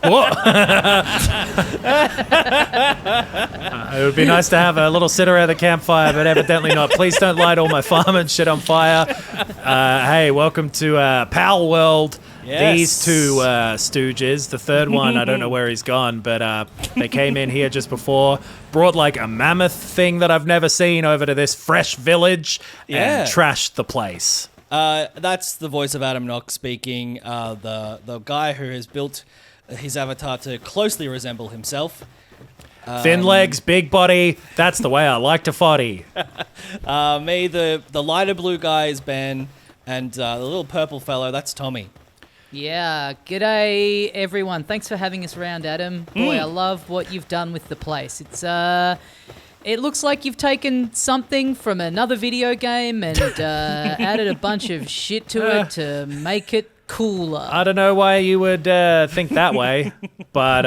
What? It would be nice to have a little sit around the campfire, but evidently not. Please don't light all my farm and shit on fire. Hey, welcome to Palworld. Yes. These two stooges. The third one, I don't know where he's gone, but they came in here just before, brought like a mammoth thing that I've never seen over to this fresh village and trashed the place. That's the voice of Adam Knox speaking, the guy who has built his avatar to closely resemble himself. Thin legs, big body. That's the way I like to foddy. Me, the lighter blue guy is Ben, and the little purple fellow, that's Tommy. Yeah, g'day everyone. Thanks for having us around, Adam. Boy, I love what you've done with the place. It looks like you've taken something from another video game and added a bunch of shit to it to make it cooler. I don't know why you would think that way, but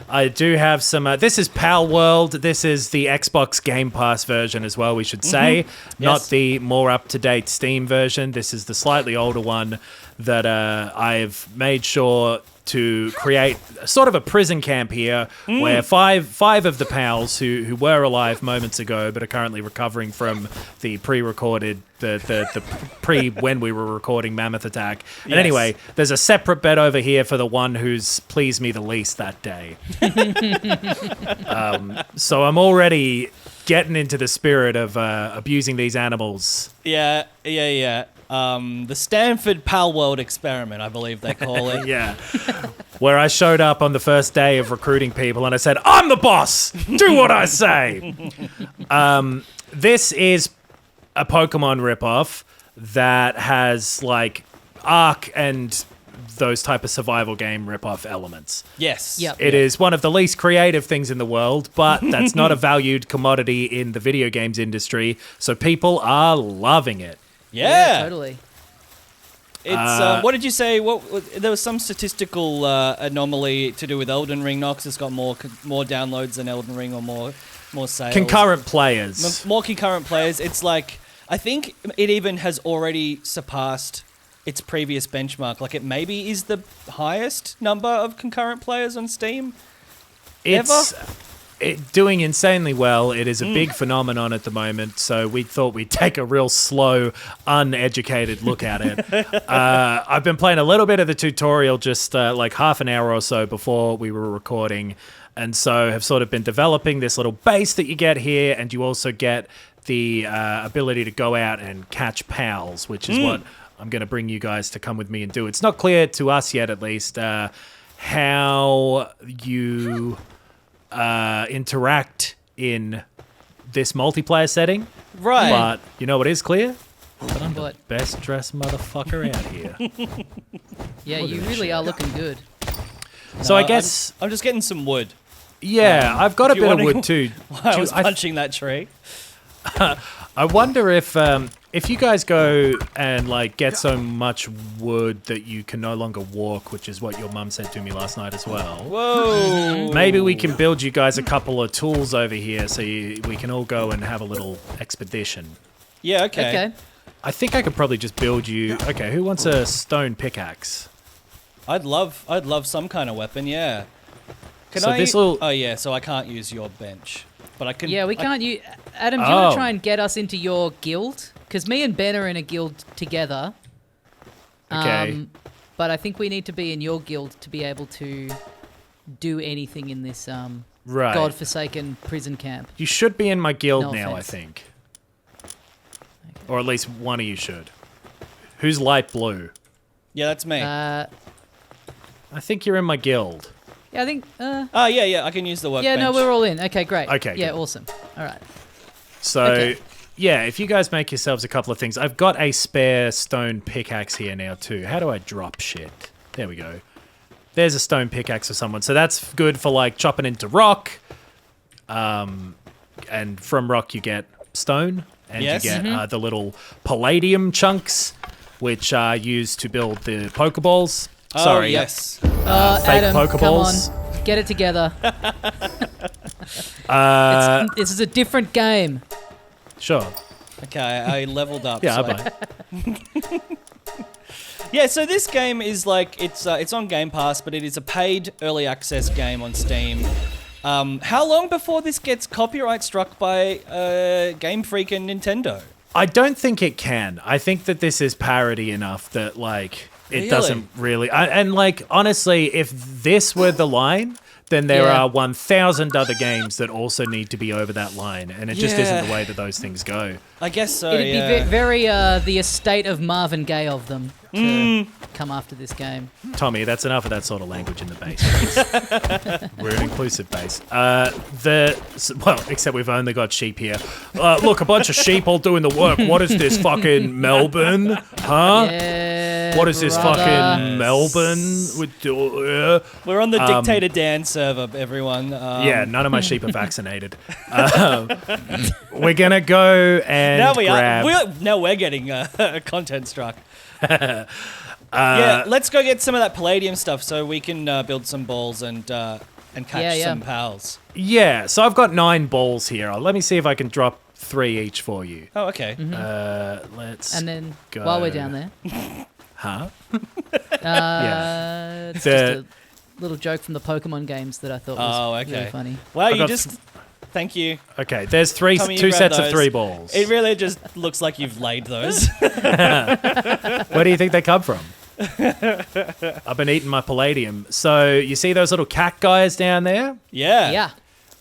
I do have some... this is Palworld. This is the Xbox Game Pass version as well, we should say. Not the more up-to-date Steam version. This is the slightly older one that I've made sure to create sort of a prison camp here where five of the pals who were alive moments ago but are currently recovering from the pre-recorded, the when we were recording Mammoth Attack. And anyway, there's a separate bed over here for the one who's pleased me the least that day. So I'm already getting into the spirit of abusing these animals. Yeah. The Stanford Palworld experiment, I believe they call it. Yeah. Where I showed up on the first day of recruiting people and I said, I'm the boss! Do what I say! This is a Pokemon ripoff that has, like, Ark and those type of survival game ripoff elements. Yes. Yep. It is one of the least creative things in the world, but that's not a valued commodity in the video games industry, so people are loving it. Yeah, totally. It's what did you say? There was some statistical anomaly to do with Elden Ring. Knox, it's got more downloads than Elden Ring, or more sales. Concurrent players. More concurrent players. It's like, I think it even has already surpassed its previous benchmark. Like, it maybe is the highest number of concurrent players on Steam ever. It's doing insanely well. It is a big phenomenon at the moment, so we thought we'd take a real slow, uneducated look at it. I've been playing a little bit of the tutorial just like half an hour or so before we were recording, and so have sort of been developing this little base that you get here, and you also get the ability to go out and catch pals, which is what I'm going to bring you guys to come with me and do. It's not clear to us yet, at least, how you... interact in this multiplayer setting. Right. But you know what is clear? But I'm the best dressed motherfucker out here. Yeah, you really are looking good. So I guess... I'm just getting some wood. Yeah, I've got a bit of wood too. I was punching that tree. I wonder if you guys go and like get so much wood that you can no longer walk, which is what your mum said to me last night as well. Whoa! Maybe we can build you guys a couple of tools over here so we can all go and have a little expedition. Yeah. Okay. I think I could probably just build you. Okay, who wants a stone pickaxe? I'd love some kind of weapon. Yeah. Oh yeah. So I can't use your bench. But I can. Yeah, we can't use... Adam, do you want to try and get us into your guild? Because me and Ben are in a guild together. Okay. But I think we need to be in your guild to be able to do anything in this godforsaken prison camp. You should be in my guild No now, offense. I think. Okay. Or at least one of you should. Who's light blue? Yeah, that's me. I think you're in my guild. Yeah, I think... yeah, I can use the workbench. Yeah, no, we're all in. Okay, great. Okay, Yeah, good. awesome. All right. So, yeah, if you guys make yourselves a couple of things... I've got a spare stone pickaxe here now, too. How do I drop shit? There we go. There's a stone pickaxe for someone. So that's good for, like, chopping into rock. And from rock, you get stone. And you get the little palladium chunks, which are used to build the Pokeballs. Oh, Sorry. yes. Fake Adam, Pokeballs. come on. Get it together. This is a different game. Sure. Okay, I leveled up. Yeah, so I buy. Yeah, so this game is like it's on Game Pass, but it is a paid early access game on Steam. How long before this gets copyright struck by Game Freak and Nintendo? I don't think it can. I think that this is parody enough that like it Really? doesn't really. And like honestly, if this were the line, then there Yeah. are 1,000 other games that also need to be over that line, and it just isn't the way that those things go. I guess so. It'd yeah. be very the estate of Marvin Gaye of them to come after this game. Tommy, that's enough of that sort of language in the base. Please. We're an inclusive base. Well, except we've only got sheep here. Look, a bunch of sheep all doing the work. What is this, fucking Melbourne? Huh? Yeah, What is this, brother. fucking Melbourne? We're on the Dictator Dan server, everyone. Yeah, none of my sheep are vaccinated. We're gonna go and Now grab. now we're getting content struck. Yeah, let's go get some of that palladium stuff so we can build some balls and catch some pals. Yeah, so I've got 9 balls here. Let me see if I can drop 3 each for you. Oh, okay. Let's. And then go. while we're down there, Huh? it's just a little joke from the Pokemon games that I thought was really funny. Wow, you got just... Thank you. Okay, there's Tommy, you two grab sets of those. 3 balls. It really just looks like you've laid those. Where do you think they come from? I've been eating my palladium. So you see those little cat guys down there? Yeah. Yeah.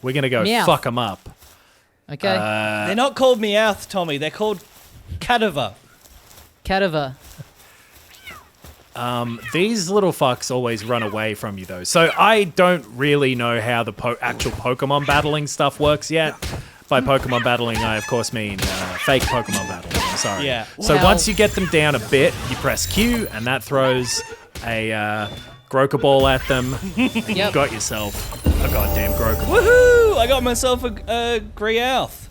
We're gonna go Meowth. fuck them up. Okay. They're not called Meowth, Tommy. They're called Cadaver. Cadaver. These little fucks always run away from you, though. So I don't really know how the actual Pokemon battling stuff works yet. By Pokemon battling, I of course mean fake Pokemon battling. I'm sorry. Yeah. So Well- once you get them down a bit, you press Q, and that throws a Groker Ball at them. And Yep. you've got yourself a goddamn Groker Ball. Woohoo! I got myself a Grialth.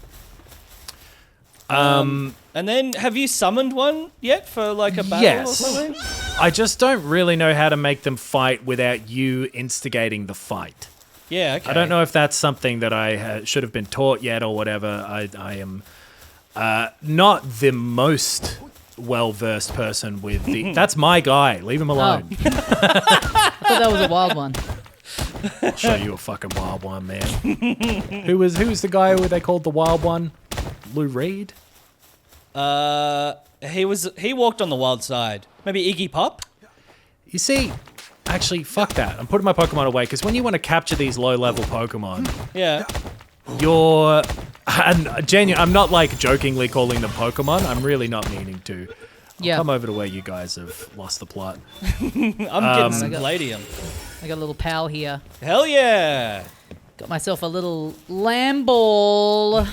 And then, have you summoned one yet for like a battle Yes. or something? I just don't really know how to make them fight without you instigating the fight. Yeah, okay. I don't know if that's something that I should have been taught yet or whatever. I am not the most well-versed person with the... That's my guy. Leave him alone. I thought that was a wild one. I'll show you a fucking wild one, man. Who was the guy who they called the wild one? Lou Reed? He walked on the wild side. Maybe Iggy Pop? You see... Actually, fuck that. I'm putting my Pokemon away because when you want to capture these low-level Pokemon... Yeah. You're... And I'm not like jokingly calling them Pokemon. I'm really not meaning to. I'll come over to where you guys have lost the plot. I'm getting some palladium. I got a little pal here. Hell yeah! Got myself a little lamb ball.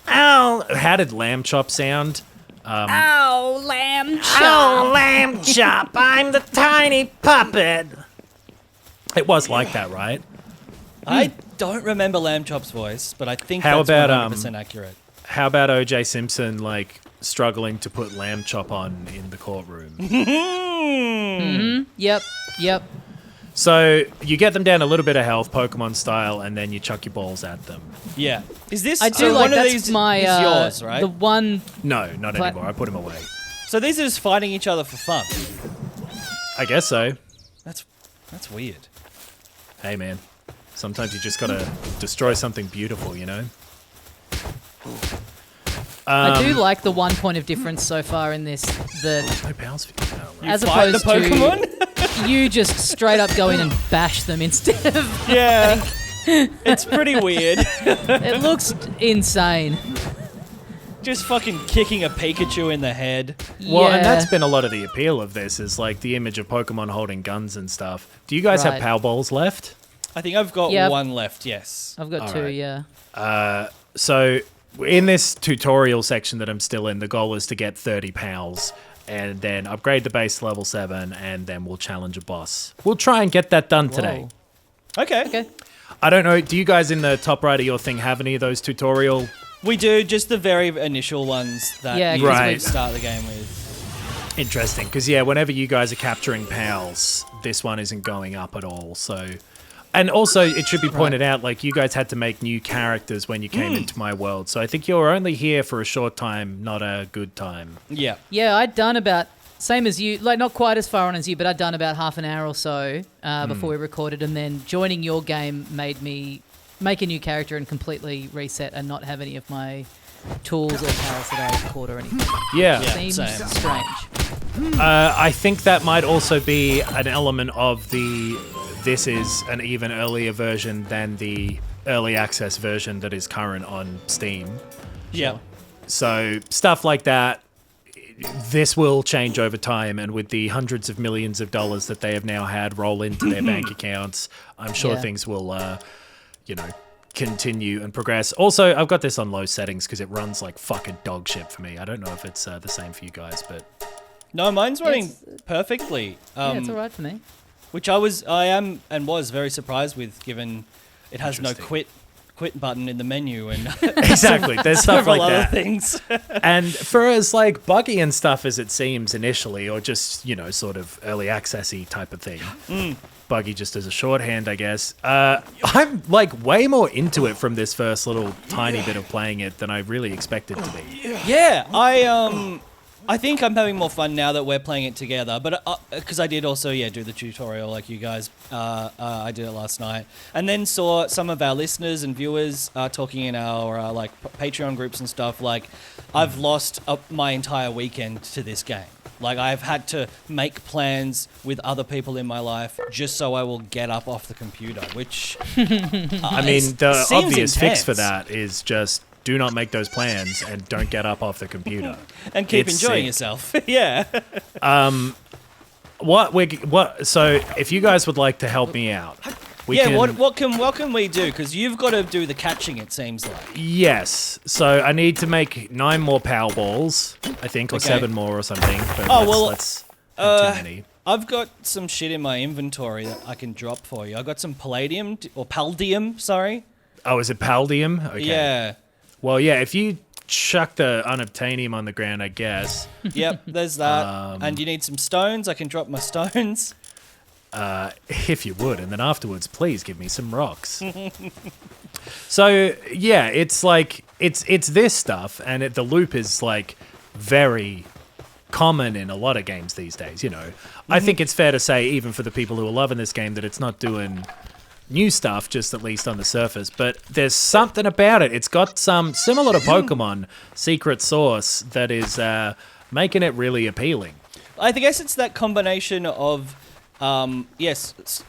Ow! How did Lamb Chop sound? Ow, lamb chop. Oh, Lamb Chop, I'm the tiny puppet. It was like that, right? I don't remember Lamb Chop's voice, but I think How that's about, 100% accurate. How about O.J. Simpson, like, struggling to put Lamb Chop on in the courtroom? Yep. So you get them down a little bit of health, Pokemon style, and then you chuck your balls at them. Yeah. Is this... I do so like one of that's these my is yours, right? the one. No, not anymore. I put them away. So these are just fighting each other for fun. I guess so. That's weird. Hey, man. Sometimes you just gotta destroy something beautiful, you know? I do like the one point of difference so far in this. That No pals for you. No. as Fight the opposed Pokemon? to you just straight up go in and bash them instead of. Yeah. It's pretty weird. It looks insane. Just fucking kicking a Pikachu in the head. Well, yeah. and that's been a lot of the appeal of this, is like the image of Pokemon holding guns and stuff. Do you guys have Right. Power Balls left? I think I've got Yep. one left, yes. I've got All two. right. Yeah. So in this tutorial section that I'm still in, the goal is to get 30 pals and then upgrade the base to level 7, and then we'll challenge a boss. We'll try and get that done today. Whoa. Okay. Okay. I don't know, do you guys in the top right of your thing have any of those tutorial? We do, just the very initial ones that Yeah, you Right. start the game with. Interesting, because yeah, whenever you guys are capturing pals, this one isn't going up at all, so... And also, it should be pointed out, like, you guys had to make new characters when you came into my world. So I think you were only here for a short time, not a good time. Yeah. Yeah, I'd done about, same as you, like not quite as far on as you, but I'd done about half an hour or so before we recorded, and then joining your game made me make a new character and completely reset and not have any of my tools or powers that I caught or anything. Yeah. Seems same. strange. I think that might also be an element of this is an even earlier version than the early access version that is current on Steam. Yeah. So stuff like that, this will change over time, and with the hundreds of millions of dollars that they have now had roll into their bank accounts, I'm sure things will, continue and progress. Also, I've got this on low settings because it runs like fucking dog shit for me. I don't know if it's the same for you guys, but... No, mine's running perfectly. Yeah, it's all right for me. Which I am and was very surprised with, given it has no quit button in the menu and Exactly, there's stuff like other that. things. And for as like buggy and stuff as it seems initially, or just, sort of early accessy type of thing, buggy just as a shorthand, I guess, I'm like way more into it from this first little tiny bit of playing it than I really expected to be. Yeah, I think I'm having more fun now that we're playing it together, but because I did also do the tutorial like you guys. I did it last night, and then saw some of our listeners and viewers talking in our like Patreon groups and stuff. Like, I've lost my entire weekend to this game. Like, I've had to make plans with other people in my life just so I will get up off the computer. Which I mean, the seems obvious fix for intense. that is just do not make those plans and don't get up off the computer and keep It's enjoying sick. yourself. Yeah. So if you guys would like to help me out, we can... What can we do? Because you've got to do the catching. It seems like. Yes. So I need to make 9 more power balls, I think, or Okay. 7 more or something. But let's have too many. I've got some shit in my inventory that I can drop for you. I got some palladium or paldium. Sorry. Oh, is it paldium? Okay. Yeah. Well, yeah, if you chuck the unobtainium on the ground, I guess. Yep. There's that. And you need some stones. I can drop my stones. If you would, and then afterwards, please give me some rocks. So, yeah, it's like, it's this stuff, and the loop is, like, very common in a lot of games these days, I think it's fair to say, even for the people who are loving this game, that it's not doing new stuff, just at least on the surface, but there's something about it. It's got some, similar to Pokemon, secret sauce that is making it really appealing. I guess it's that combination of,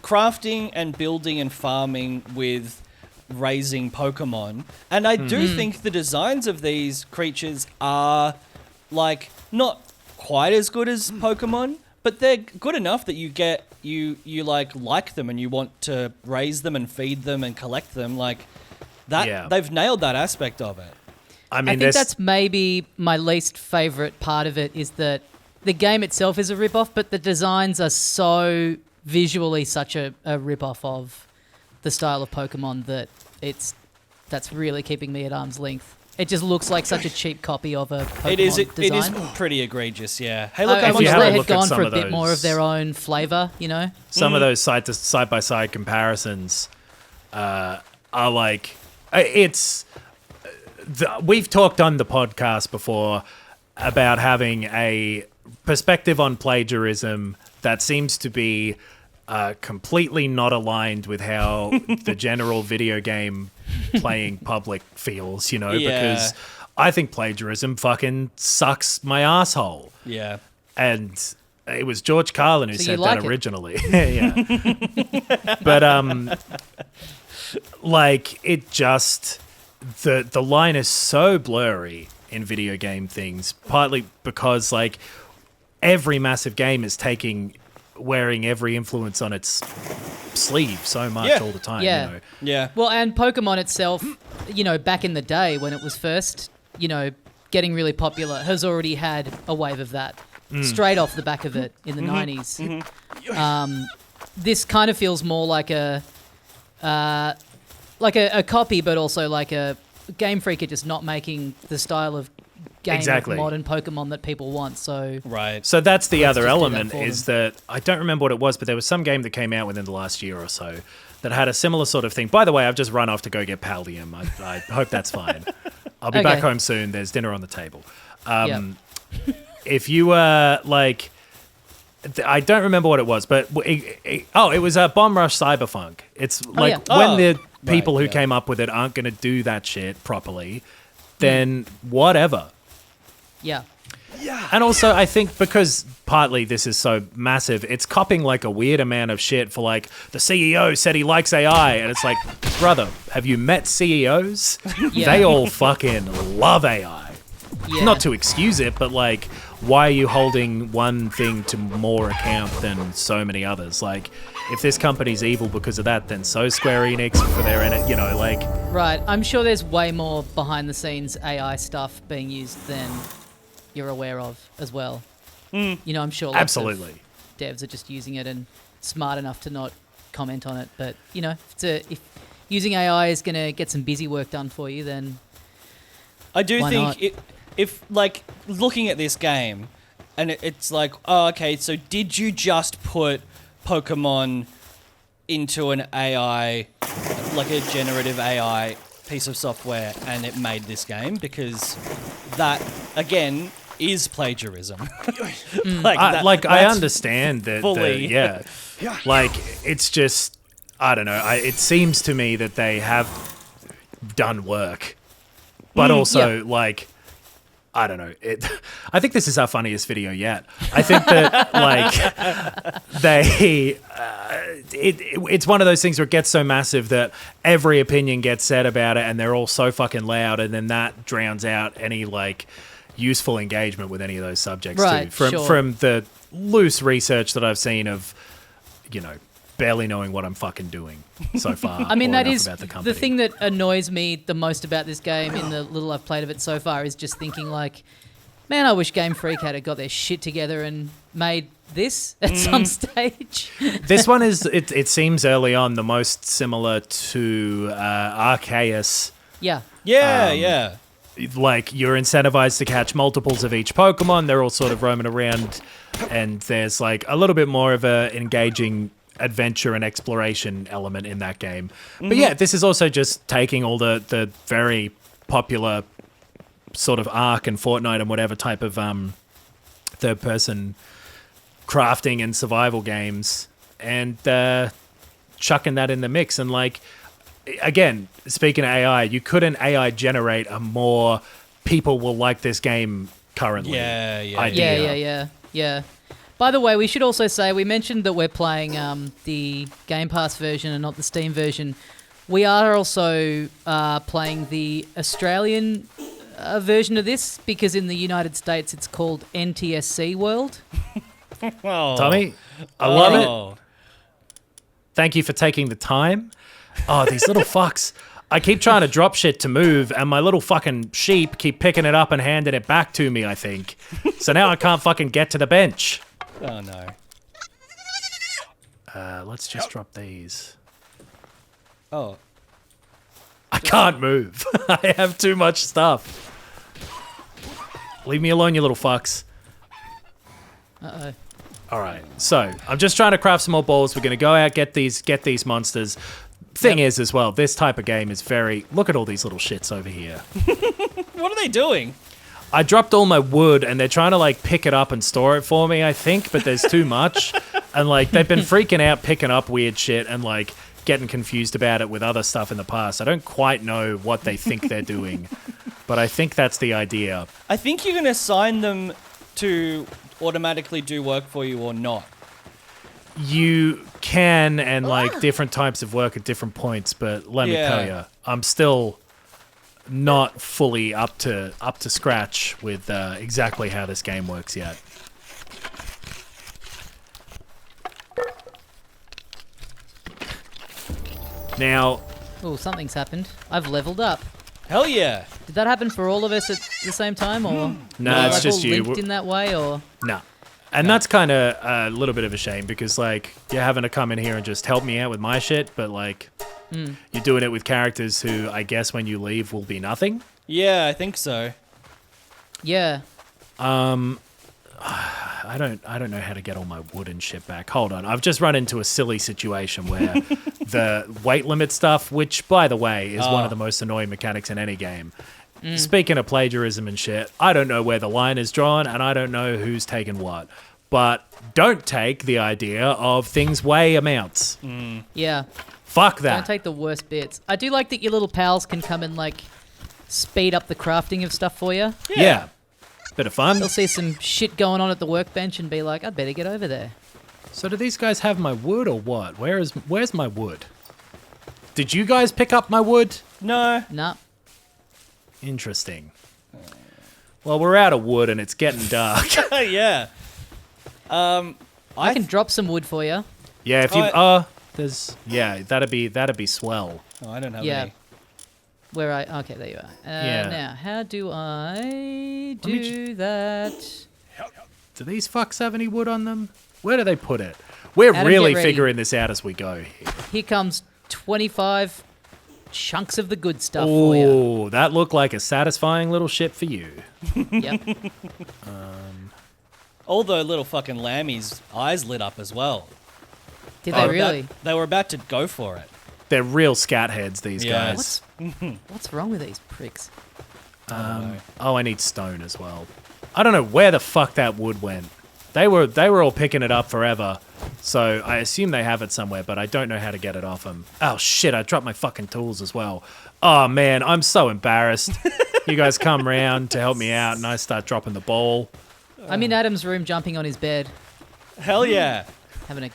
crafting and building and farming with raising Pokemon. And I do think the designs of these creatures are, like, not quite as good as Pokemon, but they're good enough that you like them and you want to raise them and feed them and collect them. Like, that, Yeah. they've nailed that aspect of it. I mean, I think that's maybe my least favorite part of it, is that the game itself is a rip-off, but the designs are so visually such a rip-off of the style of Pokemon that that's really keeping me at arm's length. It just looks like such a cheap copy of a Pokemon It is design. pretty egregious, yeah. Hey, look, I if wish you have a they had look at gone some for a of bit more of those- their own flavour, Some of those side-by-side comparisons are like, we've talked on the podcast before about having a perspective on plagiarism that seems to be completely not aligned with how the general video game playing public feels, because I think plagiarism fucking sucks my asshole. Yeah. And it was George Carlin who So said you like that it? originally. Yeah. But like, it just, the line is so blurry in video game things, partly because like every massive game is wearing every influence on its sleeve so much all the time. Yeah. Yeah. Well, and Pokemon itself, back in the day when it was first, getting really popular, has already had a wave of that straight off the back of it in the 90s. This kind of feels more like a copy, but also like a Game Freak are just not making the style of game Exactly. of modern Pokemon that people want. So Right. So that's the other just do that element, for is that I don't remember what it was, but there was some game that came out within the last year or so that had a similar sort of thing. By the way, I've just run off to go get Paldium. I hope that's fine. I'll be back home soon. There's dinner on the table. If you were like, I don't remember what it was, but it was a Bomb Rush Cyberpunk. It's like when the people who came up with it aren't going to do that shit properly, then whatever. Yeah. Yeah. And also, I think because partly this is so massive, it's copying like a weird amount of shit for like, the CEO said he likes AI. And it's like, brother, have you met CEOs? Yeah. They all fucking love AI. Yeah. Not to excuse it, but like, why are you holding one thing to more account than so many others? Like, if this company's evil because of that, then so Square Enix for their, like... Right. I'm sure there's way more behind the scenes AI stuff being used than you're aware of as well. You know, I'm sure lots Absolutely. of devs are just using it and smart enough to not comment on it. But, you know, if using AI is going to get some busy work done for you, then I do why think not? if like looking at this game and it's like, oh, okay, so did you just put Pokemon into an AI, like a generative AI piece of software, and it made this game? Because that, again, is plagiarism. I understand that. fully- Yeah. Like, it's just, I don't know. It seems to me that they have done work, but also like, I don't know. I think this is our funniest video yet. I think that like it's one of those things where it gets so massive that every opinion gets said about it, and they're all so fucking loud, and then that drowns out any like useful engagement with any of those subjects Right, too. sure. From the loose research that I've seen of, barely knowing what I'm fucking doing so far. I mean, or that enough is about the company. the thing that annoys me the most about this game in the little I've played of it so far is just thinking like, man, I wish Game Freak had got their shit together and made this at some stage. This one is, it seems early on, the most similar to Arceus. Yeah. Yeah. Like, you're incentivized to catch multiples of each Pokemon. They're all sort of roaming around, and there's like a little bit more of a engaging adventure and exploration element in that game. But yeah, this is also just taking all the very popular sort of Ark and Fortnite and whatever type of third-person crafting and survival games and chucking that in the mix. And like, again, speaking of AI, you couldn't AI generate a more people will like this game currently idea. Yeah. By the way, we should also say, we mentioned that we're playing the Game Pass version and not the Steam version. We are also playing the Australian version of this, because in the United States it's called NTSC World. Oh. Tommy, I love it. Thank you for taking the time. Oh, these little fucks. I keep trying to drop shit to move, and my little fucking sheep keep picking it up and handing it back to me, I think. So now I can't fucking get to the bench. Oh, no. Let's just drop these. Oh. I can't move. I have too much stuff. Leave me alone, you little fucks. Uh-oh. All right. So I'm just trying to craft some more balls. We're going to go out, get these monsters. Thing is, as well, this type of game is very... Look at all these little shits over here. What are they doing? I dropped all my wood, and they're trying to, like, pick it up and store it for me, I think, but there's too much. And, like, they've been freaking out picking up weird shit and, like, getting confused about it with other stuff in the past. I don't quite know what they think they're doing, but I think that's the idea. I think you can assign them to automatically do work for you or not. You can, and, like, different types of work at different points, but let me tell you, I'm still not fully up to scratch with exactly how this game works yet. Now... Oh, something's happened. I've leveled up. Hell yeah. Did that happen for all of us at the same time, or No, were it's like just all you. linked in that way, or No. And that's kind of a little bit of a shame, because, like, you're having to come in here and just help me out with my shit, but, like, you're doing it with characters who, I guess, when you leave, will be nothing. Yeah, I think so. yeah? I don't know how to get all my wood and shit back. Hold on. I've just run into a silly situation where the weight limit stuff, which by the way is one of the most annoying mechanics in any game. Speaking of plagiarism and shit, I don't know where the line is drawn and I don't know who's taken what. But don't take the idea of things weigh amounts. Yeah. Fuck that. Don't take the worst bits. I do like that your little pals can come and like speed up the crafting of stuff for you. Yeah. Bit of fun. They'll see some shit going on at the workbench and be like, I'd better get over there. So do these guys have my wood or what? Where's my wood? Did you guys pick up my wood? No. Nah. Interesting. Well, we're out of wood and it's getting dark. Yeah. I can drop some wood for you. Yeah, if you that'd be swell. Oh, I don't have Yeah. any. Okay, there you are. Yeah. Now, how do I do that? Do these fucks have any wood on them? Where do they put it? We're Adam, really get ready. figuring this out as we go. Here comes 25 chunks of the good stuff for you. Oh, that looked like a satisfying little ship for you. Yep. All the little fucking lammies' eyes lit up as well. Did they really? They were about to go for it. They're real scat heads, these Yeah. guys. What's wrong with these pricks? Oh, I need stone as well. I don't know where the fuck that wood went. They were all picking it up forever, so I assume they have it somewhere, but I don't know how to get it off them. Oh shit, I dropped my fucking tools as well. Oh man, I'm so embarrassed. You guys come round to help me out and I start dropping the ball. I'm in Adam's room jumping on his bed, Hell yeah. having a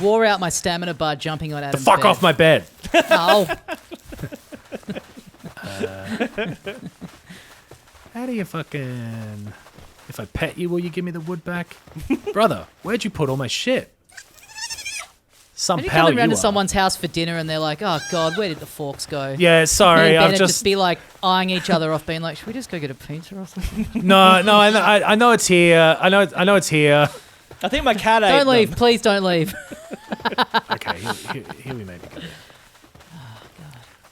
wore out my stamina bar jumping on Adam's Fuck bed. off my bed. Oh, How do you fucking... If I pet you, will you give me the wood back? Brother, where'd you put all my shit? Some when you pal come around you to are. some's house for dinner and they're like, oh God, where did the forks go? Yeah, sorry, Me and Ben I've would just... just be like eyeing each other off, being like, should we just go get a pizza or something? No, I know it's here. I know it's here. I think my cat ate Don't leave, them. please don't leave. Okay, here we maybe go.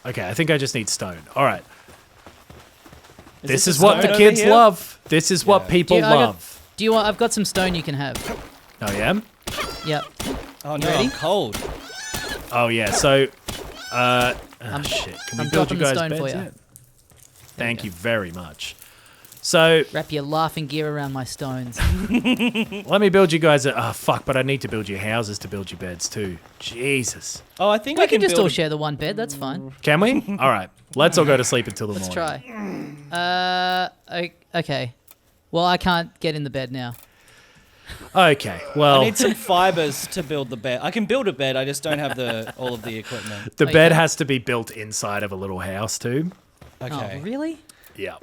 Okay, I think I just need stone. All right. This this is the what the stone kids over here? love. This is what Yeah. people love. Do you want? I've got some stone you can have. Oh, yeah? Yep. Oh no, ready? I'm cold. Oh, yeah, so... shit. Can we I'm build you dropping the guys stone beds for you. yet? Thank you very much. So, Wrap your laughing gear around my stones. let me build you guys a... Oh, fuck, but I need to build you houses to build you beds, too. Jesus. Oh, I think We I can just build all a- share the one bed. That's fine. Can we? All right. Let's all go to sleep until the Let's morning. try. Okay. Well, I can't get in the bed now. Okay, I well, need some fibers to build the bed. I can build a bed. I just don't have all of the equipment. the Oh, bed yeah. has to be built inside of a little house, too. Okay. Oh, really? Yeah.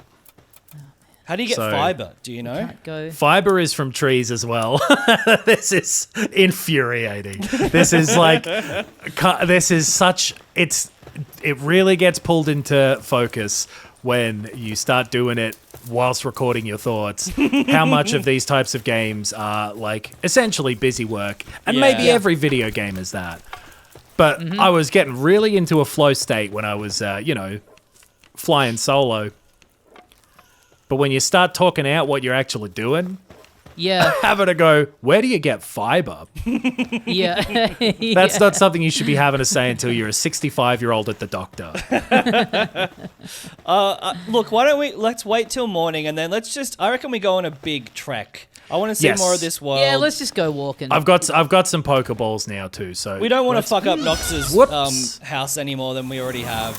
How do you get So- fiber? Do you know? Can't go. Fiber is from trees as well. This is infuriating. This is like, this is such, it really gets pulled into focus when you start doing it whilst recording your thoughts. How much of these types of games are like essentially busy work. And maybe Yeah. every video game is that. But I was getting really into a flow state when I was, flying solo. But when you start talking out what you're actually doing, Yeah. having to go, where do you get fiber? Yeah. That's not something you should be having to say until you're a 65-year-old at the doctor. Look, why don't let's wait till morning and then I reckon we go on a big trek. I want to see Yes. more of this world. Yeah, let's just go walking. I've got some Pokeballs now too, so We don't want to let's- fuck up Nox's Whoops. house any more than we already have.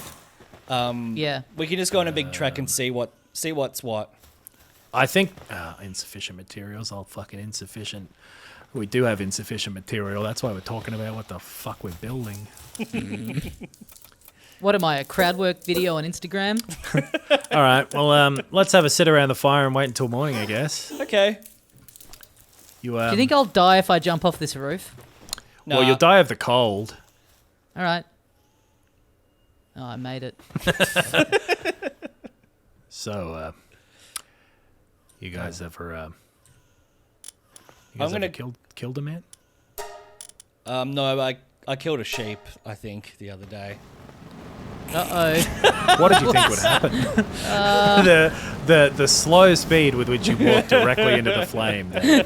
Yeah. We can just go on a big trek and see what's what. I think insufficient materials. Insufficient. We do have insufficient material. That's why we're talking about what the fuck we're building. What am I, a crowd work video on Instagram? All right. Well, let's have a sit around the fire and wait until morning, I guess. Okay. Do Do you think I'll die if I jump off this roof? No. Well, you'll die of the cold. All right. Oh, I made it. So, you guys ever? I'm gonna- killed a man? No, I killed a sheep, I think, the other day. Uh-oh. What did you think would happen? The slow speed with which you walked directly into the flame. There.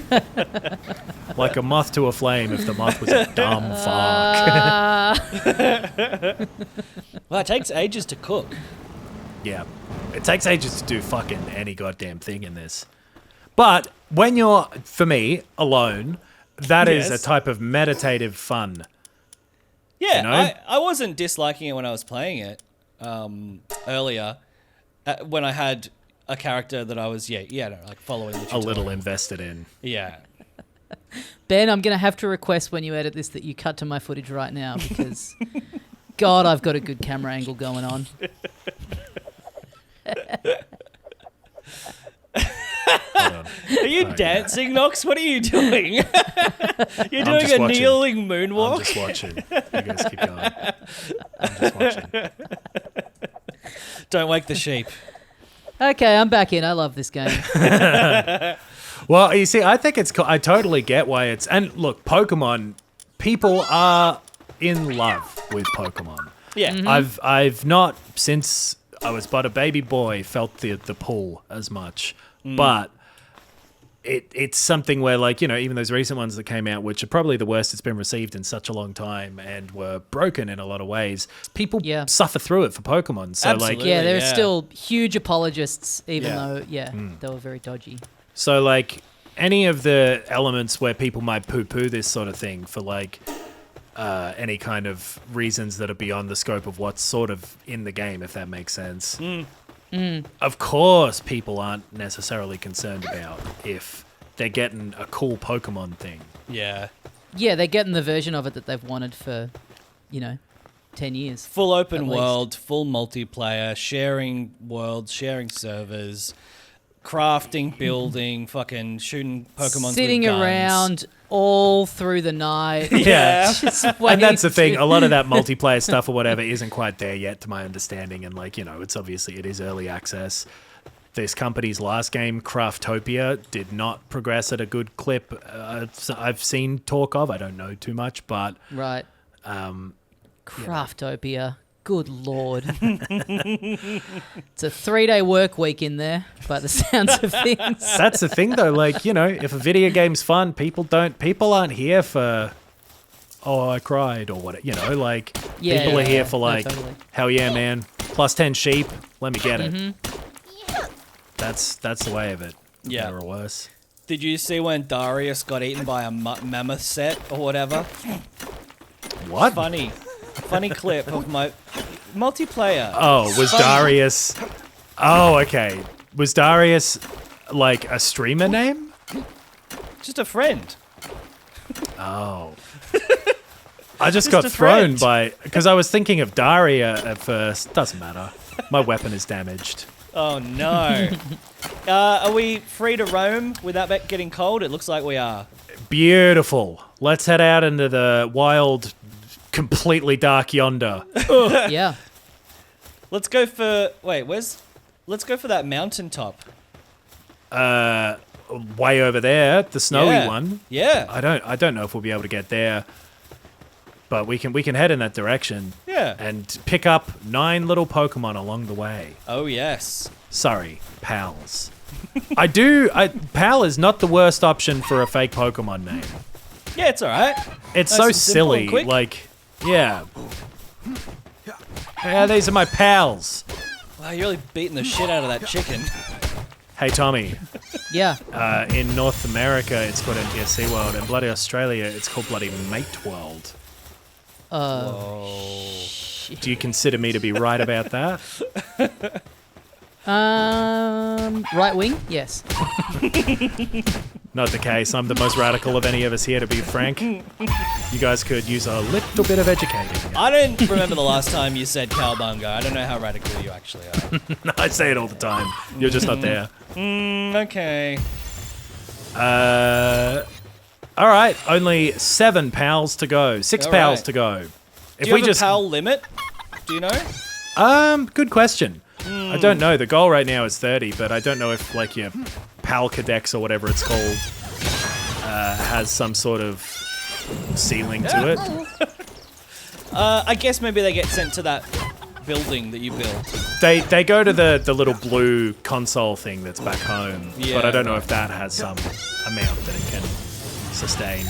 Like a moth to a flame if the moth was a dumb fuck. Well, it takes ages to cook. Yeah. It takes ages to do fucking any goddamn thing in this. But when you're, for me, alone, that is a type of meditative fun. Yeah, You know? I wasn't disliking it when I was playing it earlier. When I had a character that I was, like following the tutorial. A little invested in. Yeah. Ben, I'm going to have to request when you edit this that you cut to my footage right now because, God, I've got a good camera angle going on. Are you dancing, Nox? What are you doing? You're doing just a watching. kneeling moonwalk? I'm just watching. You guys keep going. I'm just watching. Don't wake the sheep. Okay, I'm back in. I love this game. Well, you see, I think it's cool. I totally get why it's... And look, Pokemon, people are in love with Pokemon. Yeah. Mm-hmm. I've not, since I was but a baby boy, felt the pull as much. But it's something where, like, you know, even those recent ones that came out, which are probably the worst it's been received in such a long time and were broken in a lot of ways, people suffer through it for Pokemon. So, Absolutely. like... Yeah, there are still huge apologists, even though, they were very dodgy. So, like, any of the elements where people might poo-poo this sort of thing for, like, any kind of reasons that are beyond the scope of what's sort of in the game, if that makes sense. Of course, people aren't necessarily concerned about if they're getting a cool Pokemon thing. Yeah. Yeah, they're getting the version of it that they've wanted for, 10 years. Full open at least. world, full multiplayer, sharing worlds, sharing servers, crafting, building, fucking shooting Pokemon Sitting with guns. around all through the night. Yeah. Just And that's the waiting thing. A lot of that multiplayer stuff or whatever isn't quite there yet, to my understanding. And, like, it's obviously it is early access. This company's last game, Craftopia, did not progress at a good clip. I've seen talk of. I don't know too much, but Right. Craftopia. Good Lord. It's a 3-day work week in there, by the sounds of things. that's the thing, though. Like, if a video game's fun, people aren't here for, oh, I cried or what, like, people are here for, like, totally. hell yeah, man, plus 10 sheep, let me get it. That's the way of it. Yeah. Better or worse. Did you see when Darius got eaten by a mammoth set or whatever? What? Funny clip of my multiplayer. Oh, was Darius... Oh, okay. Was Darius, like, a streamer name? Just a friend. Oh. I just got a thrown friend. by... Because I was thinking of Daria at first. Doesn't matter. My weapon is damaged. Oh no. Are we free to roam without getting cold? It looks like we are. Beautiful. Let's head out into the wild, completely dark yonder. Yeah. Let's go for let's go for that mountaintop. Way over there, the snowy one. Yeah. I don't know if we'll be able to get there. But we can head in that direction. Yeah. And pick up 9 little Pokemon along the way. Oh yes. Sorry, pals. Pal is not the worst option for a fake Pokemon name. Yeah, it's alright. It's Nice so and simple and silly. quick. Like, yeah. Yeah, these are my pals. Wow, you're really beating the shit out of that chicken. Hey, Tommy. Yeah. In North America, it's called NTSC World. In bloody Australia, it's called bloody Mate World. Do you consider me to be right about that? Right wing? Yes. Not the case. I'm the most radical of any of us here, to be frank. You guys could use a little bit of educating. I don't remember the last time you said cowbunga. I don't know how radical you actually are. I say it all the time. You're just not there. Okay. All right. Only 7 pals to go. 6 All pals right. to go. Do you have a PAL limit? Do you know? Good question. I don't know. The goal right now is 30, but I don't know if, like, your Palcadex or whatever it's called has some sort of ceiling to it. I guess maybe they get sent to that building that you build? They go to the little blue console thing that's back home, Yeah, but I don't know right. if that has some amount that it can sustain.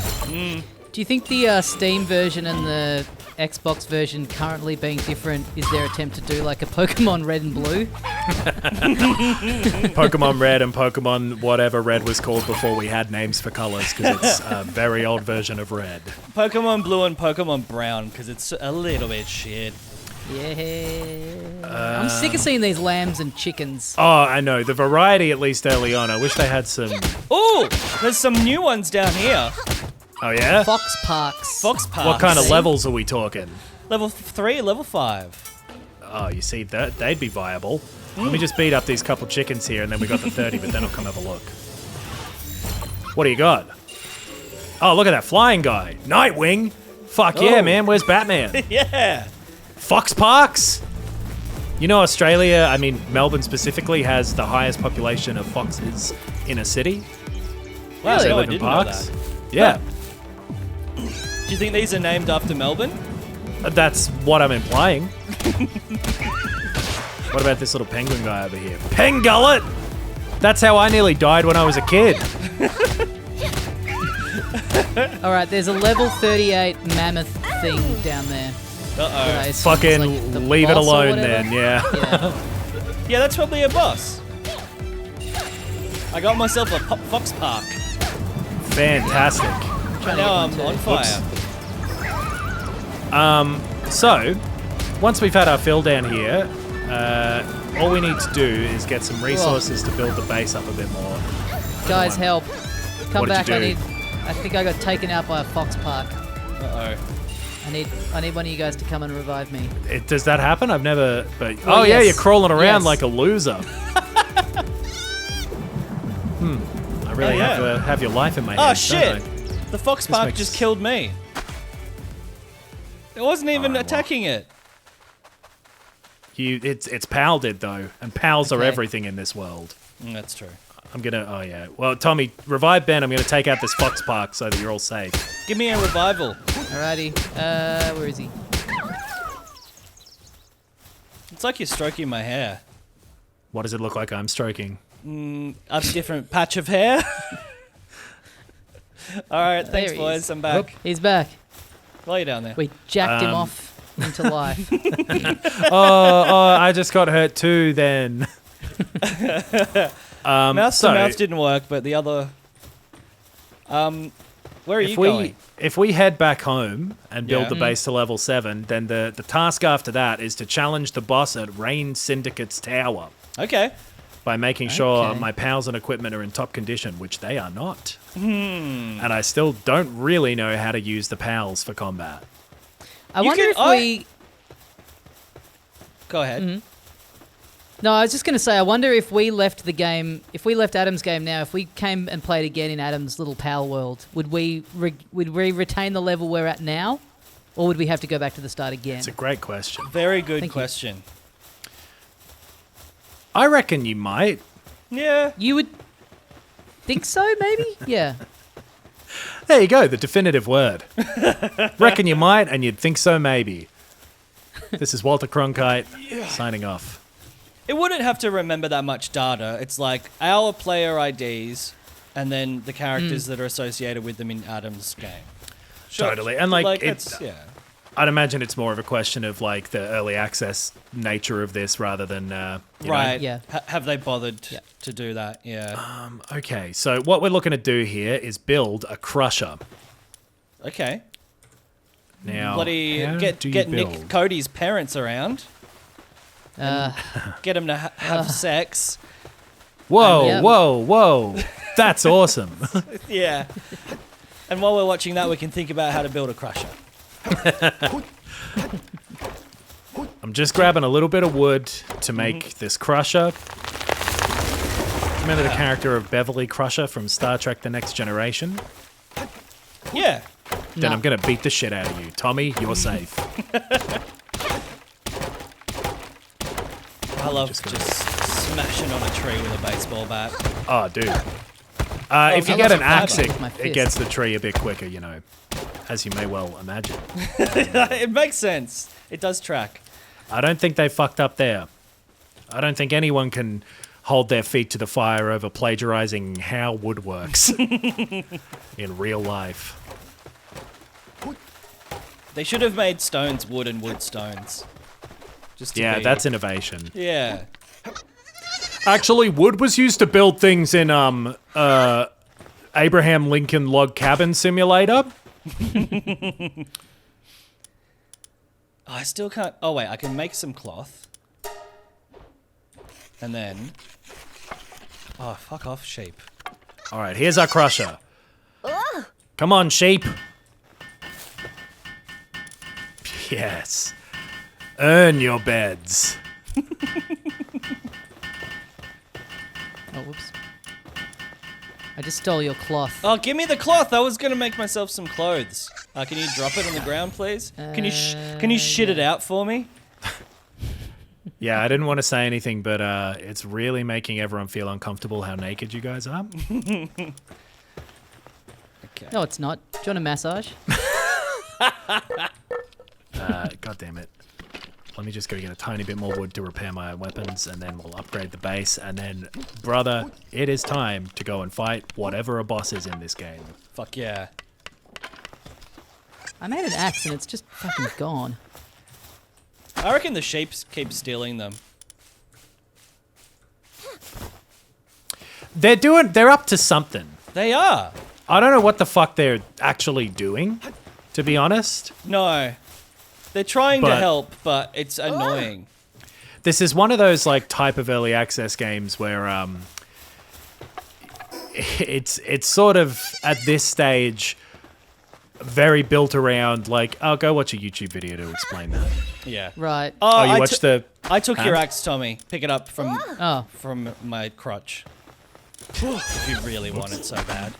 Do you think the Steam version and the Xbox version currently being different is their attempt to do like a Pokemon Red and Blue? Pokemon Red and Pokemon whatever Red was called before we had names for colors, because it's a very old version of Red. Pokemon Blue and Pokemon Brown, because it's a little bit shit. Yeah. I'm sick of seeing these lambs and chickens. Oh, I know. The variety, at least early on. I wish they had some... Ooh, there's some new ones down here. Oh, yeah? Fox Parks. Fox Park. What kind of levels are we talking? Level 3, level 5. Oh, you see, they'd be viable. Let me just beat up these couple chickens here, and then we got the 30, but then I'll come have a look. What do you got? Oh, look at that flying guy. Nightwing. Fuck yeah, Oh. man. Where's Batman? Yeah. Fox Parks? You know, Australia, I mean, Melbourne specifically, has the highest population of foxes in a city. Wow, They no, I live in didn't know parks. that. Yeah, Do you think these are named after Melbourne? that's what I'm implying. What about this little penguin guy over here? Pengullet! That's how I nearly died when I was a kid. All right, there's a level 38 mammoth thing down there. Uh-oh. It's Fucking like the leave it boss or alone whatever. then, yeah. Yeah. Yeah, that's probably a boss. I got myself a Fox Park. Fantastic. Trying to Now get I'm one on too. fire. So, once we've had our fill down here, all we need to do is get some resources to build the base up a bit more. Guys, help. Come What did back. you I do? need. I think I got taken out by a fox park. Uh-oh. I need one of you guys to come and revive me. Does that happen? I've never... But Well, oh, yeah, yes. you're crawling around Yes. like a loser. I really yeah. have to have your life in my Oh, hands, don't shit. I? The Fox Park makes- just killed me. It wasn't even Alright, well. attacking it. It's PAL did, though, and PALs are Okay. everything in this world. That's true. I'm gonna... Oh, yeah. Well, Tommy, revive Ben. I'm gonna take out this Fox Park so that you're all safe. Give me a revival. Alrighty. Where is he? It's like you're stroking my hair. What does it look like I'm stroking? A different patch of hair. All right, thanks, he boys. is. I'm back. He's back. Lay down there. We jacked him off into life. Oh, I just got hurt too then. Mouth so- to mouth didn't work, but the other. Where are you going? If we head back home and build Yeah. the base to level 7, then the task after that is to challenge the boss at Rain Syndicate's tower Okay. by making sure Okay. my pals and equipment are in top condition, which they are not. And I still don't really know how to use the pals for combat. I You wonder can- if I- we. Go ahead. No, I was just going to say, I wonder if we left the game, if we left Adam's game now, if we came and played again in Adam's little Palworld, would we retain the level we're at now? Or would we have to go back to the start again? It's a great question. Very good Thank you. question. I reckon you might. Yeah. You would think so, maybe? Yeah. There you go, the definitive word. Reckon you might, and you'd think so maybe. This is Walter Cronkite signing off. It wouldn't have to remember that much data. It's like our player IDs and then the characters that are associated with them in Adam's game. Sure. Totally. And like, it's, yeah. I'd imagine it's more of a question of like the early access nature of this rather than you know. Right. Yeah. Have they bothered Yeah. to do that? Yeah. Okay, so what we're looking to do here is build a crusher. Okay. Now, Bloody how get do you get build? Nick Cody's parents around. Get him to have sex. Whoa, Yeah. whoa! That's awesome. Yeah. And while we're watching that, we can think about how to build a crusher. I'm just grabbing a little bit of wood to make this crusher. Remember the character of Beverly Crusher from Star Trek: The Next Generation? Yeah. Then No. I'm gonna beat the shit out of you, Tommy. You're safe. I love Just just, gonna- smashing on a tree with a baseball bat. Oh, dude. If you I get love an the axe, fiber with my it fist. gets the tree a bit quicker, you know, as you may well imagine. It makes sense. It does track. I don't think they fucked up there. I don't think anyone can hold their feet to the fire over plagiarizing how wood works in real life. They should have made stones wood and wood stones. Just to Yeah, be- that's innovation. Yeah. Actually, wood was used to build things in Abraham Lincoln Log Cabin Simulator. I still can't... Oh, wait. I can make some cloth. And then... Oh, fuck off, sheep. All right, here's our crusher. Come on, sheep. Yes. Earn your beds. Oh, whoops. I just stole your cloth. Oh, give me the cloth. I was going to make myself some clothes. Can you drop it on the ground, please? Can you shit it out for me? Yeah, I didn't want to say anything, but it's really making everyone feel uncomfortable how naked you guys are. Okay. No, it's not. Do you want a massage? God damn it. Let me just go get a tiny bit more wood to repair my weapons, and then we'll upgrade the base. And then, brother, it is time to go and fight whatever a boss is in this game. Fuck yeah. I made an axe and it's just fucking gone. I reckon the sheep keep stealing them. They're up to something. They are. I don't know what the fuck they're actually doing, to be honest. No. They're trying to But- help, but it's annoying. This is one of those like type of early access games where it's sort of at this stage very built around like, oh, go watch a YouTube video to explain that. Yeah. Right. Oh, you I watched took- the I took your Huh? axe, Tommy. Pick it up from Oh, my crotch. If you really want it so bad.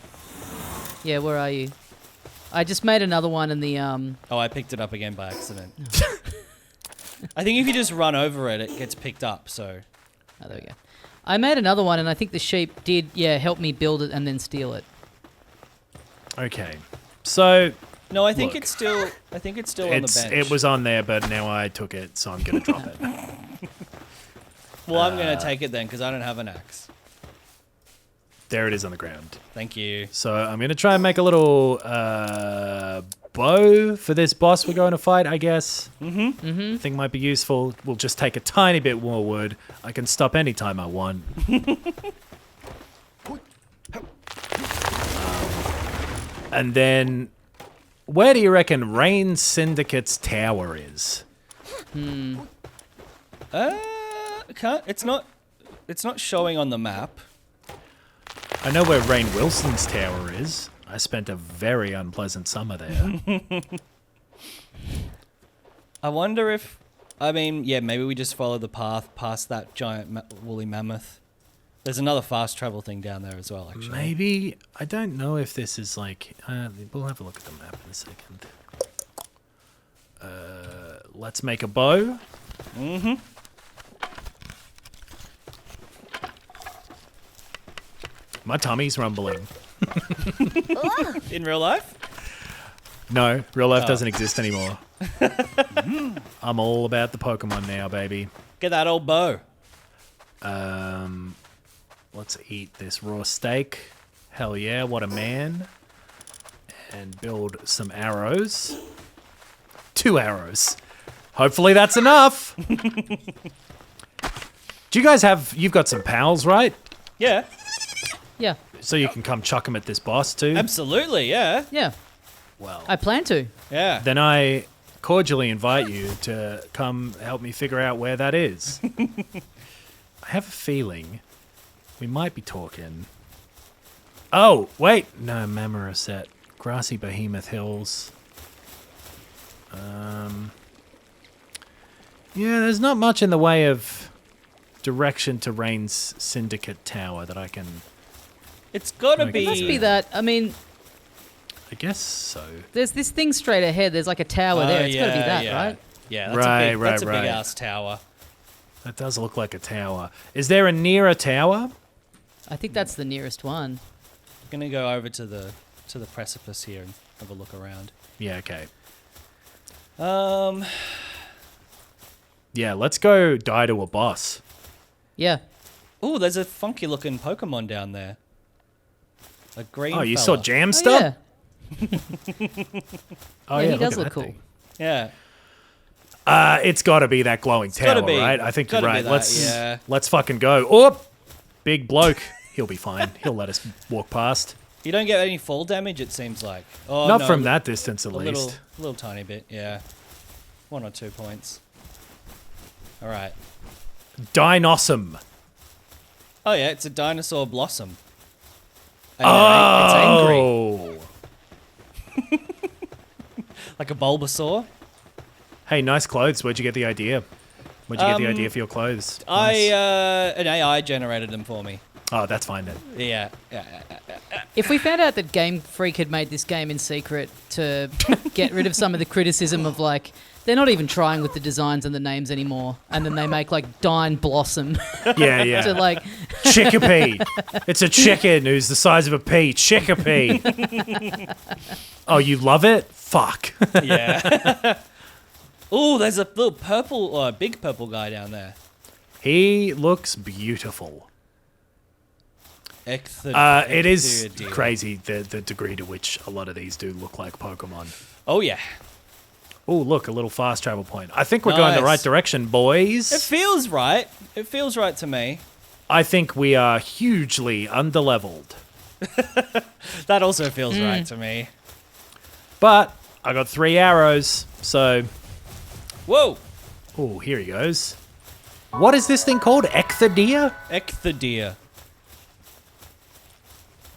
yeah, where are you? I just made another one in the, Oh, I picked it up again by accident. I think if you just run over it, it gets picked up, so... oh, there we go. I made another one and I think the sheep did, help me build it and then steal it. Okay. So No, I think Look. it's still on the bench. it was on there, but now I took it, so I'm gonna drop it. Well, I'm going to take it then, because I don't have an axe. There it is on the ground. Thank you. So I'm gonna try and make a little bow for this boss we're going to fight, I guess. I think might be useful. We'll just take a tiny bit more wood. I can stop anytime I want. And then, where do you reckon Rain Syndicate's tower is? It's not showing on the map. I know where Rain Wilson's tower is. I spent a very unpleasant summer there. I wonder if... I mean, yeah, maybe we just follow the path past that giant woolly mammoth. There's another fast travel thing down there as well, actually. Maybe, I don't know if this is like, we'll have a look at the map in a second. Let's make a bow. My tummy's rumbling. In real life? No, real life doesn't exist anymore. I'm all about the Pokemon now, baby. Get that old bow. Let's eat this raw steak. Hell yeah, what a man. And build some arrows. 2 arrows. Hopefully that's enough. Do you guys you've got some pals, right? Yeah, Yeah, So you can come chuck them at this boss too? absolutely, yeah. yeah. Well, I plan to. Yeah. then I cordially invite you to come help me figure out where that is. I have a feeling we might be talking. Oh, wait. No, Mammoraset. Grassy Behemoth Hills. Yeah, there's not much in the way of direction to Rain's Syndicate Tower that I can... It's gotta It be... It must be that. I mean, I guess so. there's this thing straight ahead. There's like a tower there. It's got to be that, right? Yeah, that's Right, a big, that's a right. big ass tower. That does look like a tower. Is there a nearer tower? I think that's the nearest one. I'm gonna go over to the precipice here and have a look around. Yeah, okay. Yeah, let's go die to a boss. Yeah. Oh, there's a funky looking Pokemon down there. A green. Oh, you fella. saw Jam Oh, Stuff? yeah. Oh, Yeah, he look does at look that cool. thing. Yeah. It's got to be that glowing tower, gotta be. right? I think you're Gotta be right. that, Let's fucking go. Oh, big bloke. He'll be fine. He'll let us walk past. You don't get any fall damage, it seems like. Oh, Not no, from that distance, at a least. little tiny bit, yeah. 1 or 2 points. All right. Dinossum. Oh yeah, it's a dinosaur blossom. And it's angry, Oh. like a Bulbasaur. Hey, nice clothes. Where'd you get the idea? Where'd you get the idea for your clothes? Nice. An AI generated them for me. Oh, that's fine then. Yeah. If we found out that Game Freak had made this game in secret to get rid of some of the criticism of like they're not even trying with the designs and the names anymore, and then they make like Dine Blossom Yeah, yeah. to like Chickapee. It's a chicken who's the size of a pea. Chickapee. Oh, you love it? Fuck. Yeah. Oh, there's a little purple or a big purple guy down there. He looks beautiful. It is Ecthodea. crazy the degree to which a lot of these do look like Pokemon. Oh yeah. Oh, look, a little fast travel point. I think we're going the right Nice. direction, It boys. feels right. It feels right to me. I think we are hugely underleveled. That also feels right to me. But I got 3 arrows, so... Whoa. Oh, here he goes. What is this thing called? Ecthodea? Ecthodea.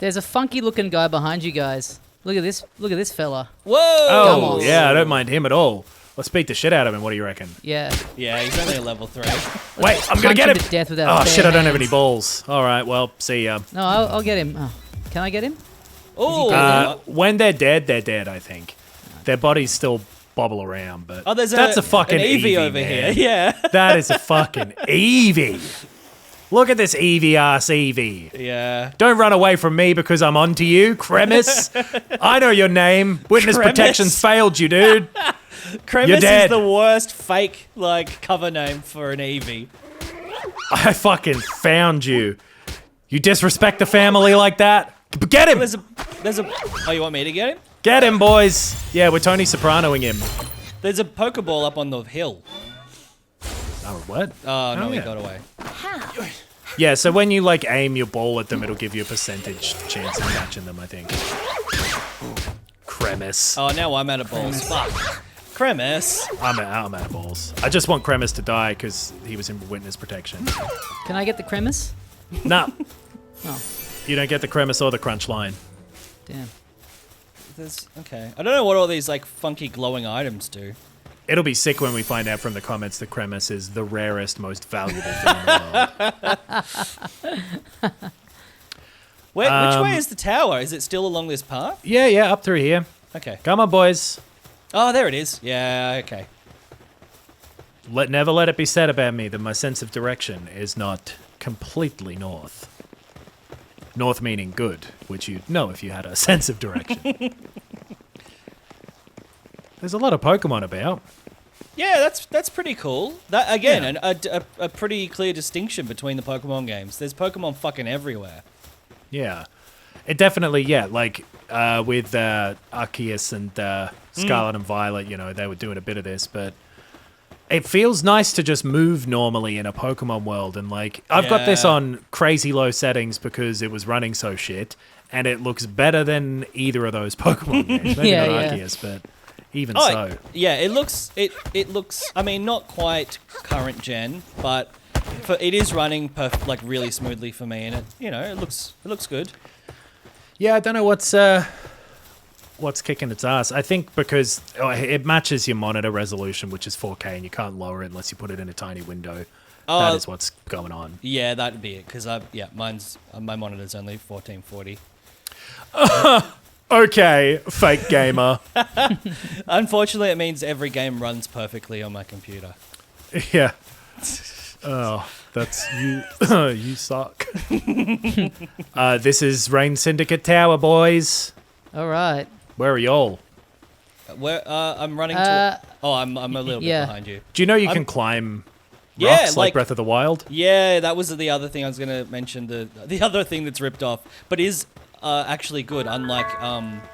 there's a funky looking guy behind you guys. Look at this fella. Whoa. Come Oh, on. yeah, I don't mind him at all. Let's beat the shit out of him. What do you reckon? Yeah. Yeah, he's only a level 3. Wait, I'm Punch going to get him him. to death with our Oh, bare shit, I don't have hands. any balls. All right, well, see ya. No, I'll get him. Oh. Can I get him? Oh. When they're dead, I think. Their bodies still bobble around, but Oh, there's that's a fucking an Eevee over man. here. Yeah. That is a fucking Eevee. Look at this Eevee-ass Eevee. Yeah. Don't run away from me because I'm onto you, Cremis. I know your name. Witness Cremis. protection's failed you, dude. Cremis You're dead. is the worst fake like cover name for an Eevee. I fucking found you. You disrespect the family like that? Get him! There's a. Oh, you want me to get him? Get him, boys. Yeah, we're Tony Sopranoing him. There's a Pokeball up on the hill. Oh, what? Oh no, Oh, he yeah. got away. Yeah, so when you like aim your ball at them, it'll give you a percentage chance of catching them, I think. Cremis. Oh, now I'm out of balls. Fuck. Cremis. I'm out of balls. I just want Cremis to die because he was in witness protection. Can I get the Cremis? Nah. Oh, You don't get the Cremis or the crunch line. damn. Okay. I don't know what all these like funky glowing items do. It'll be sick when we find out from the comments that Cremis is the rarest, most valuable thing in the world. Which way is the tower? Is it still along this path? Yeah, up through here. Okay. Come on, boys. Oh, there it is. Yeah, okay. Never let it be said about me that my sense of direction is not completely north. North meaning good, which you'd know if you had a sense of direction. There's a lot of Pokemon about. Yeah, that's pretty cool. That again, Yeah. a pretty clear distinction between the Pokemon games. There's Pokemon fucking everywhere. Yeah. It definitely, like with Arceus and Scarlet and Violet, you know, they were doing a bit of this, but it feels nice to just move normally in a Pokemon world. And like, I've got this Yeah. on crazy low settings because it was running so shit, and it looks better than either of those Pokemon games. Maybe Yeah, not yeah. Arceus, but even Oh, so. yeah. It looks. I mean, not quite current gen, but it is running like really smoothly for me, and it looks good. Yeah, I don't know what's kicking its ass. I think because it matches your monitor resolution, which is 4K, and you can't lower it unless you put it in a tiny window. That is what's going on. Yeah, that'd be it. Because my monitor's only 1440. Okay, fake gamer. Unfortunately, it means every game runs perfectly on my computer. Yeah. Oh, that's you. You suck. This is Rain Syndicate Tower, boys. All right. Where are y'all? I'm running Oh, I'm a little Yeah. bit behind you. Do you know you can climb Yeah, rocks like Breath of the Wild? Yeah, that was the other thing I was going to mention. The other thing that's ripped off, but is actually good, unlike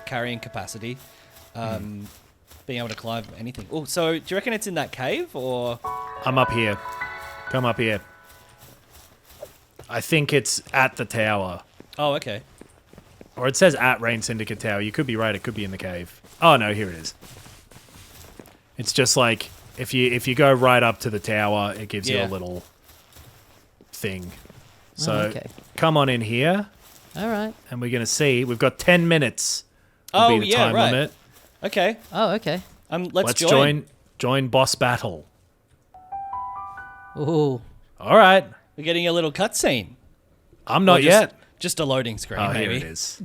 carrying capacity. Being able to climb anything. Oh, so do you reckon it's in that cave or? I'm up here. Come up here. I think it's at the tower. Oh, okay. Or it says at Rain Syndicate Tower. You could be right. It could be in the cave. Oh, no. Here it is. It's just like if you go right up to the tower, it gives you a little thing. So okay. come on in here. All right. And we're going to see. We've got 10 minutes. Will be the time limit. Okay. Oh, okay. Let's join boss battle. Ooh. All right. We're getting a little cutscene. I'm not yet. Just a loading screen, Oh, maybe. here it is.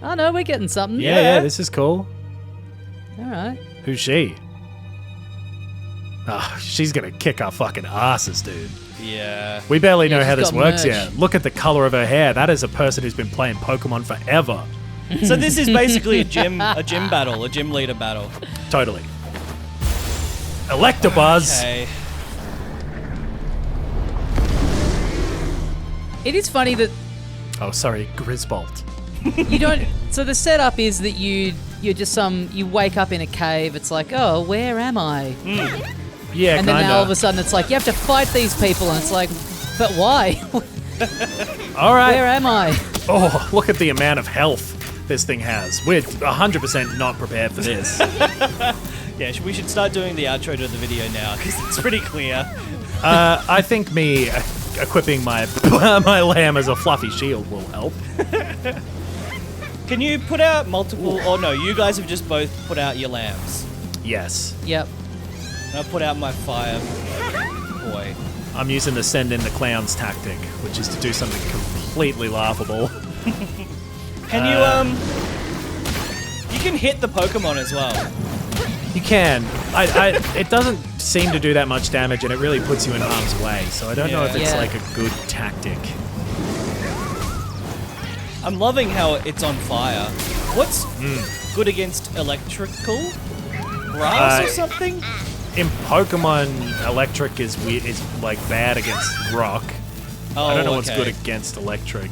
Oh, no, we're getting something. Yeah, this is cool. All right. Who's she? Oh, she's going to kick our fucking asses, dude. Yeah. We barely know she's how this got works merch. yet. Look at the color of her hair. That is a person who's been playing Pokemon forever. So this is basically a gym battle, a gym leader battle. Totally. Electabuzz. Okay. It is funny that Oh, sorry, Grisbolt. you don't. So the setup is that you're just you wake up in a cave. It's like, oh, where am I? Yeah, And kinda. then all of a sudden it's like you have to fight these people, and it's like, but why? All right. Where am I? Oh, look at the amount of health this thing has. We're 100% not prepared for this. Yeah, we should start doing the outro to the video now because it's pretty clear. I think me equipping my my lamb as a fluffy shield will help. Can you put out multiple? Oh no, you guys have just both put out your lambs. Yes. Yep. And I put out my fire boy. I'm using the send in the clowns tactic, which is to do something completely laughable. Can you can hit the Pokemon as well. You can. It doesn't seem to do that much damage, and it really puts you in harm's way. So I don't know if it's Yeah. like a good tactic. I'm loving how it's on fire. What's good against electrical? Grass or something? In Pokemon, electric is weird. Is like bad against rock. Oh, I don't know what's okay. good against electric.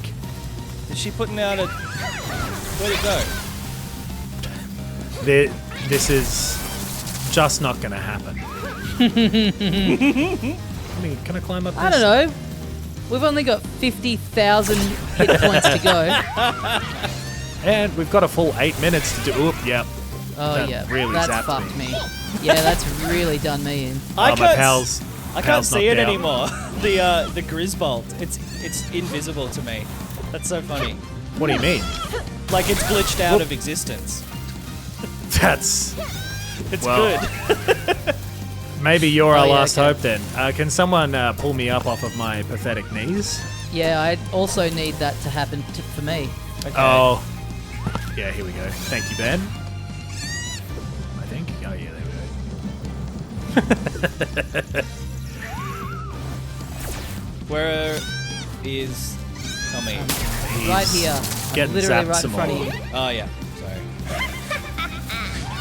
Is she putting out a... Where'd it go? This is just not going to happen. I mean, can I climb up this? I don't know. We've only got 50,000 hit points to go. And we've got a full 8 minutes to do. Oop, yep. Oh That yeah, really that's zapped fucked me. me. Yeah, that's really done me in. I my can't, pals. I can't pals see it knocked out. anymore. The Grisbolt. It's invisible to me. That's so funny. What do you mean? Like it's glitched out of existence. That's It's Well. good. maybe you're our Oh, yeah, last okay. hope then. Can someone pull me up off of my pathetic knees? Yeah, I also need that to happen for me. Okay. Oh, yeah. Here we go. Thank you, Ben. I think. Oh yeah, there we go. Where is Tommy? He's Right here. getting Literally zapped right in some front more. of you. Oh yeah.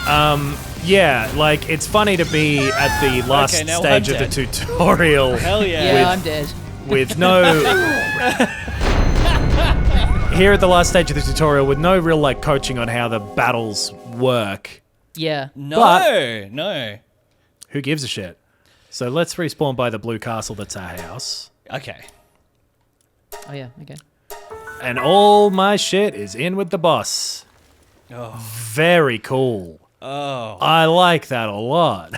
Sorry. Yeah, like it's funny to be at the last Okay, now stage I'm of the dead. tutorial Hell yeah. Yeah, I'm dead. with no. Here at the last stage of the tutorial with no real like coaching on how the battles work. Yeah. No. Who gives a shit? So let's respawn by the blue castle that's our house. Okay. Oh yeah. Okay. And all my shit is in with the boss. Oh. Very cool. Oh. I like that a lot.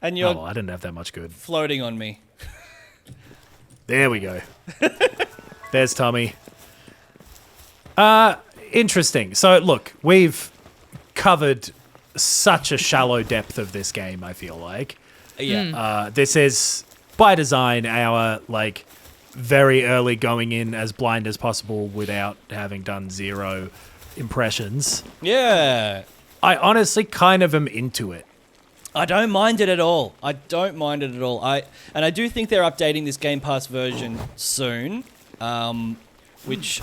And you're Oh, I didn't have that much good. floating on me. There we go. There's Tommy. Interesting. So, look, we've covered such a shallow depth of this game, I feel like. Yeah. This is, by design, our, like, very early going in as blind as possible without having done zero impressions. Yeah. I honestly kind of am into it. I don't mind it at all. I do think they're updating this Game Pass version soon, which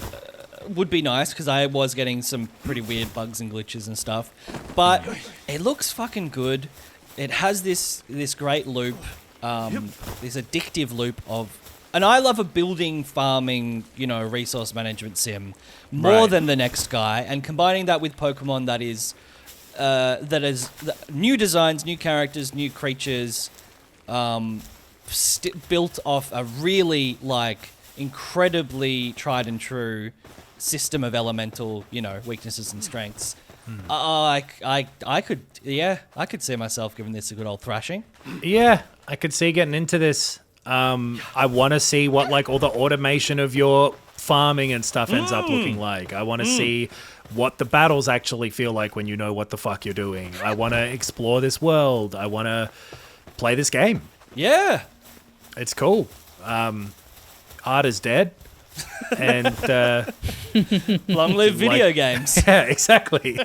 would be nice because I was getting some pretty weird bugs and glitches and stuff. But it looks fucking good. It has this great loop, this addictive loop of... And I love a building, farming, resource management sim more than the next guy. And combining that with Pokemon that is new designs, new characters, new creatures, built off a really, incredibly tried and true system of elemental, weaknesses and strengths. I could see myself giving this a good old thrashing. Yeah, I could see getting into this. I want to see what all the automation of your farming and stuff ends up looking like. I want to see what the battles actually feel like when you know what the fuck you're doing. I want to explore this world. I want to play this game. Yeah. It's cool. Art is dead. And long live video games. Yeah, exactly.